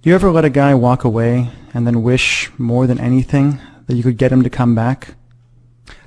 You ever let a guy walk away and then wish more than anything that you could get him to come back?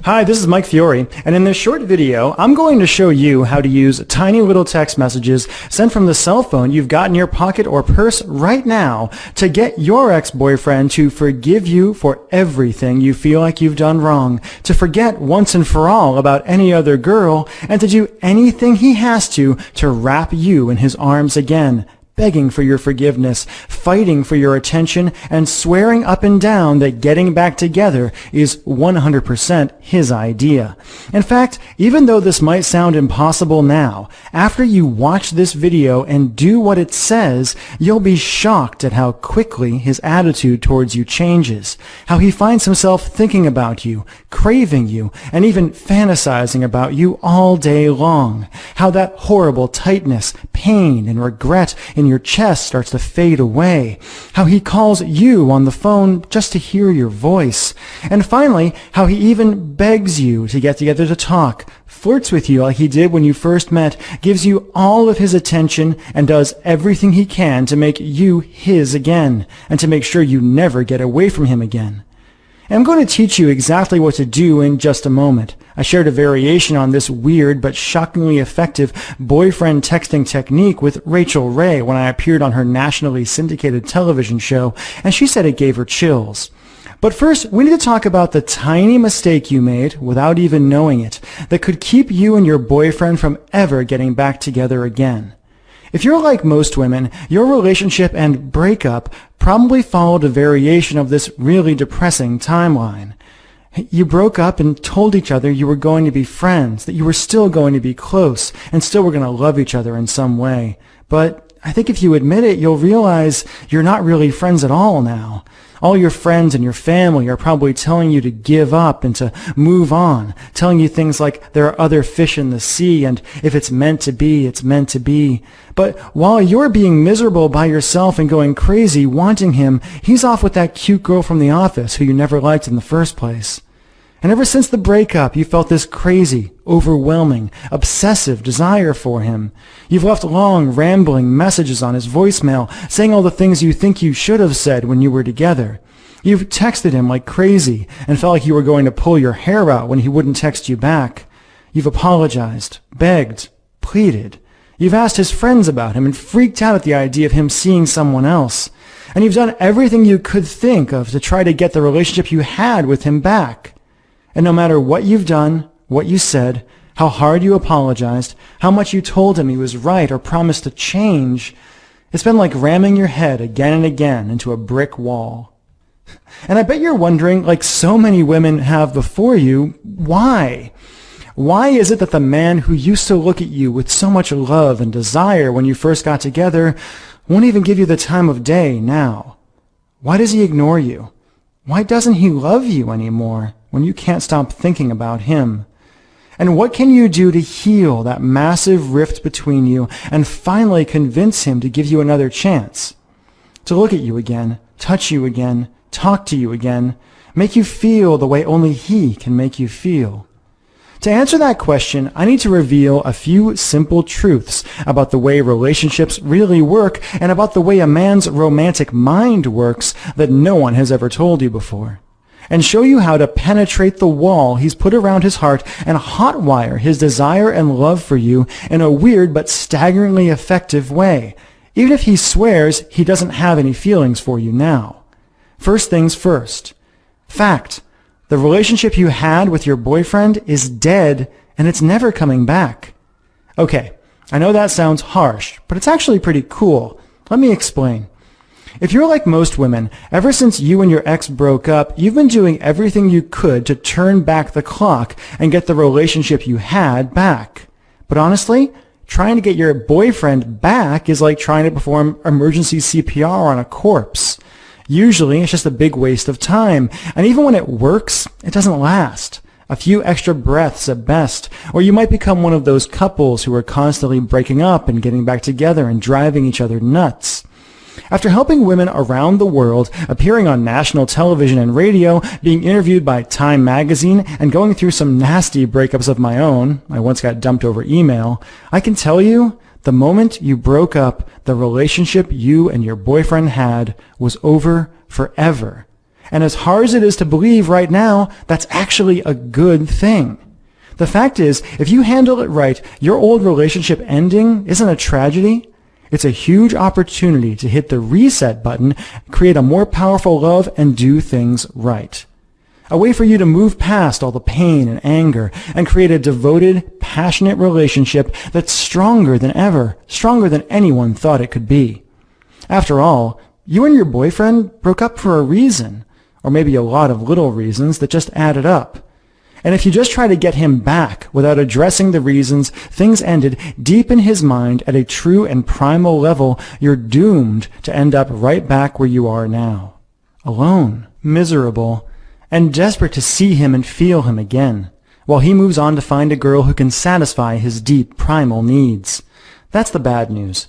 Hi, this is Mike Fiore, and in this short video, I'm going to show you how to use tiny little text messages sent from the cell phone you've got in your pocket or purse right now to get your ex-boyfriend to forgive you for everything you feel like you've done wrong, to forget once and for all about any other girl, and to do anything he has to wrap you in his arms again, begging for your forgiveness, fighting for your attention, and swearing up and down that getting back together is 100% his idea. In fact, even though this might sound impossible now, after you watch this video and do what it says, you'll be shocked at how quickly his attitude towards you changes, how he finds himself thinking about you, craving you, and even fantasizing about you all day long, how that horrible tightness, pain, and regret in your chest starts to fade away, how he calls you on the phone just to hear your voice, and finally, how he even begs you to get together to talk, flirts with you like he did when you first met, gives you all of his attention, and does everything he can to make you his again, and to make sure you never get away from him again. And I'm going to teach you exactly what to do in just a moment. I shared a variation on this weird but shockingly effective boyfriend texting technique with Rachel Ray when I appeared on her nationally syndicated television show, and she said it gave her chills. But first, we need to talk about the tiny mistake you made without even knowing it that could keep you and your boyfriend from ever getting back together again. If you're like most women, your relationship and breakup probably followed a variation of this really depressing timeline. You broke up and told each other you were going to be friends, that you were still going to be close, and still were going to love each other in some way. But I think if you admit it, you'll realize you're not really friends at all now. All your friends and your family are probably telling you to give up and to move on, telling you things like there are other fish in the sea and if it's meant to be, it's meant to be. But while you're being miserable by yourself and going crazy wanting him, he's off with that cute girl from the office who you never liked in the first place. And ever since the breakup, you felt this crazy, overwhelming, obsessive desire for him. You've left long, rambling messages on his voicemail, saying all the things you think you should have said when you were together. You've texted him like crazy and felt like you were going to pull your hair out when he wouldn't text you back. You've apologized, begged, pleaded. You've asked his friends about him and freaked out at the idea of him seeing someone else. And you've done everything you could think of to try to get the relationship you had with him back. And no matter what you've done, what you said, how hard you apologized, how much you told him he was right or promised to change, it's been like ramming your head again and again into a brick wall. And I bet you're wondering, like so many women have before you, why? Why is it that the man who used to look at you with so much love and desire when you first got together won't even give you the time of day now? Why does he ignore you? Why doesn't he love you anymore when you can't stop thinking about him? And what can you do to heal that massive rift between you and finally convince him to give you another chance? To look at you again, touch you again, talk to you again, make you feel the way only he can make you feel? To answer that question, I need to reveal a few simple truths about the way relationships really work and about the way a man's romantic mind works that no one has ever told you before, and show you how to penetrate the wall he's put around his heart and hotwire his desire and love for you in a weird but staggeringly effective way, even if he swears he doesn't have any feelings for you now. First things first. Fact. The relationship you had with your boyfriend is dead, and it's never coming back. Okay, I know that sounds harsh, but it's actually pretty cool. Let me explain. If you're like most women, ever since you and your ex broke up, you've been doing everything you could to turn back the clock and get the relationship you had back. But honestly, trying to get your boyfriend back is like trying to perform emergency CPR on a corpse. Usually, it's just a big waste of time, and even when it works, it doesn't last. A few extra breaths at best, or you might become one of those couples who are constantly breaking up and getting back together and driving each other nuts. After helping women around the world, appearing on national television and radio, being interviewed by Time magazine, and going through some nasty breakups of my own, I once got dumped over email, I can tell you The moment you broke up, the relationship you and your boyfriend had was over forever. And as hard as it is to believe right now, that's actually a good thing. The fact is, if you handle it right, your old relationship ending isn't a tragedy. It's a huge opportunity to hit the reset button, create a more powerful love, and do things right. A way for you to move past all the pain and anger and create a devoted, passionate relationship that's stronger than ever, stronger than anyone thought it could be. After all, you and your boyfriend broke up for a reason, or maybe a lot of little reasons that just added up. And if you just try to get him back without addressing the reasons things ended deep in his mind at a true and primal level, you're doomed to end up right back where you are now. Alone, miserable, and desperate to see him and feel him again, while he moves on to find a girl who can satisfy his deep primal needs. That's the bad news.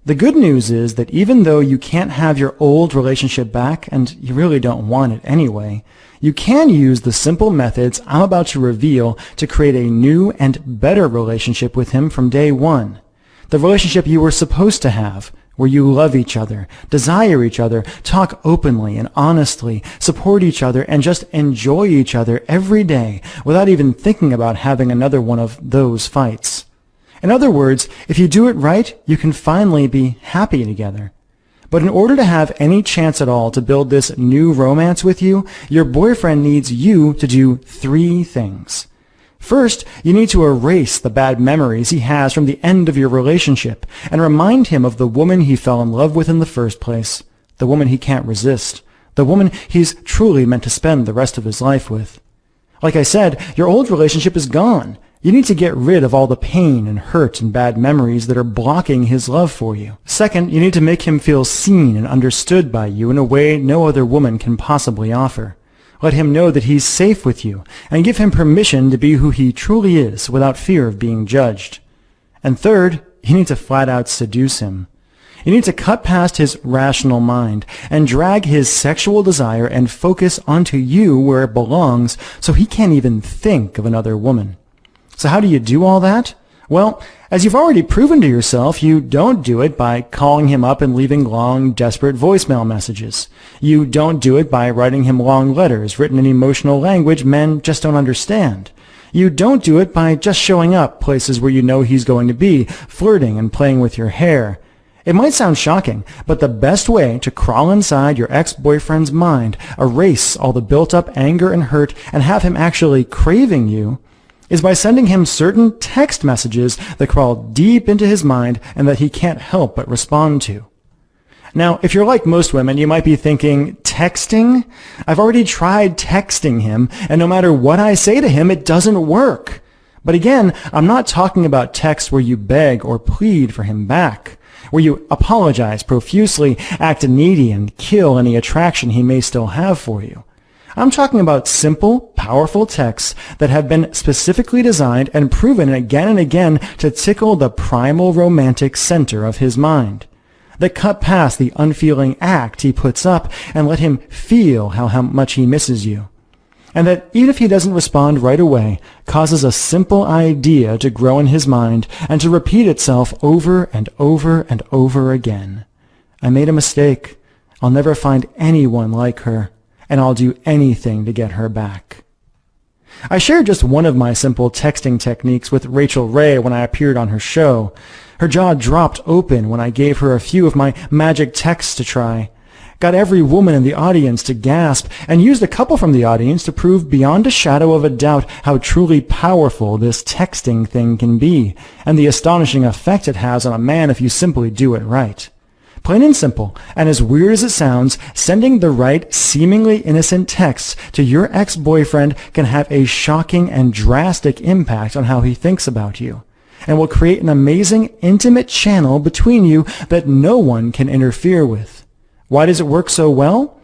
The good news is that even though you can't have your old relationship back, and you really don't want it anyway, you can use the simple methods I'm about to reveal to create a new and better relationship with him from day one. The relationship you were supposed to have, where you love each other, desire each other, talk openly and honestly, support each other, and just enjoy each other every day without even thinking about having another one of those fights. In other words, if you do it right, you can finally be happy together. But in order to have any chance at all to build this new romance with you, your boyfriend needs you to do 3 things. First, you need to erase the bad memories he has from the end of your relationship and remind him of the woman he fell in love with in the first place, the woman he can't resist, the woman he's truly meant to spend the rest of his life with. Like I said, your old relationship is gone. You need to get rid of all the pain and hurt and bad memories that are blocking his love for you. Second, you need to make him feel seen and understood by you in a way no other woman can possibly offer. Let him know that he's safe with you, and give him permission to be who he truly is without fear of being judged. And third, you need to flat out seduce him. You need to cut past his rational mind and drag his sexual desire and focus onto you where it belongs so he can't even think of another woman. So how do you do all that? Well, as you've already proven to yourself, you don't do it by calling him up and leaving long, desperate voicemail messages. You don't do it by writing him long letters written in emotional language men just don't understand. You don't do it by just showing up places where you know he's going to be, flirting and playing with your hair. It might sound shocking, but the best way to crawl inside your ex-boyfriend's mind, erase all the built-up anger and hurt, and have him actually craving you, is by sending him certain text messages that crawl deep into his mind and that he can't help but respond to. Now, if you're like most women, you might be thinking, texting? I've already tried texting him, and no matter what I say to him, it doesn't work. But again, I'm not talking about texts where you beg or plead for him back, where you apologize profusely, act needy, and kill any attraction he may still have for you. I'm talking about simple, powerful texts that have been specifically designed and proven again and again to tickle the primal romantic center of his mind, that cut past the unfeeling act he puts up and let him feel how much he misses you, and that even if he doesn't respond right away, causes a simple idea to grow in his mind and to repeat itself over and over and over again. I made a mistake. I'll never find anyone like her, and I'll do anything to get her back. I shared just one of my simple texting techniques with Rachel Ray when I appeared on her show. Her jaw dropped open when I gave her a few of my magic texts to try, got every woman in the audience to gasp, and used a couple from the audience to prove beyond a shadow of a doubt how truly powerful this texting thing can be, and the astonishing effect it has on a man if you simply do it right. Plain and simple, and as weird as it sounds, sending the right, seemingly innocent texts to your ex-boyfriend can have a shocking and drastic impact on how he thinks about you, and will create an amazing, intimate channel between you that no one can interfere with. Why does it work so well?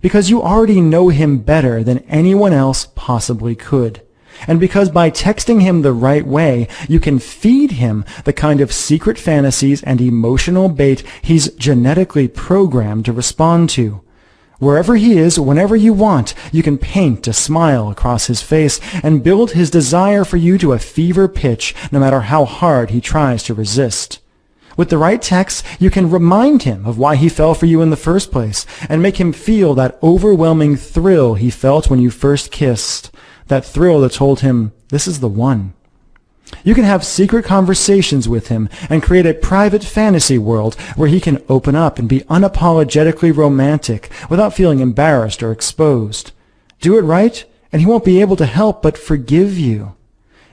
Because you already know him better than anyone else possibly could. And because by texting him the right way, you can feed him the kind of secret fantasies and emotional bait he's genetically programmed to respond to. Wherever he is, whenever you want, you can paint a smile across his face and build his desire for you to a fever pitch, no matter how hard he tries to resist. With the right text, you can remind him of why he fell for you in the first place and make him feel that overwhelming thrill he felt when you first kissed, that thrill that told him, this is the one. You can have secret conversations with him and create a private fantasy world where he can open up and be unapologetically romantic without feeling embarrassed or exposed. Do it right, and he won't be able to help but forgive you.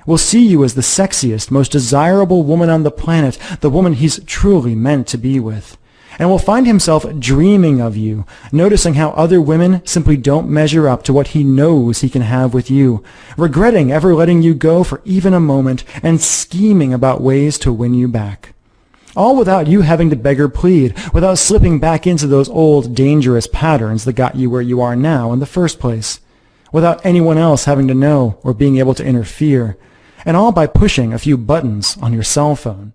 Will see you as the sexiest, most desirable woman on the planet, the woman he's truly meant to be with. And will find himself dreaming of you, noticing how other women simply don't measure up to what he knows he can have with you, regretting ever letting you go for even a moment, and scheming about ways to win you back. All without you having to beg or plead, without slipping back into those old, dangerous patterns that got you where you are now in the first place, without anyone else having to know or being able to interfere, and all by pushing a few buttons on your cell phone.